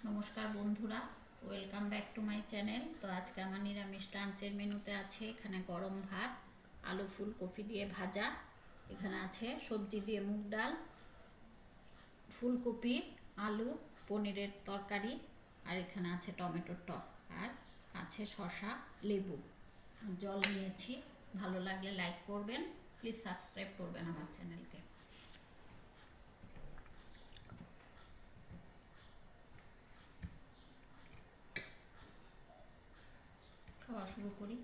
নমস্কার বন্ধুরা, welcome back to my channel. তো আজকে আমার নিরামিষ লাঞ্চের মেনুতে আছে এখানে গরম ভাত, আলু ফুলকপি দিয়ে ভাজা, এখানে আছে সবজি দিয়ে মুগ ডাল, ফুলকপি, আলু, পনিরের তরকারি, আর এখানে আছে টমেটোর টক, আর আছে শসা, লেবু, জল নিয়েছি। ভালো লাগলে লাইক করবেন, প্লিজ সাবস্ক্রাইব করবেন আমার চ্যানেলকে। খাওয়া শুরু করি।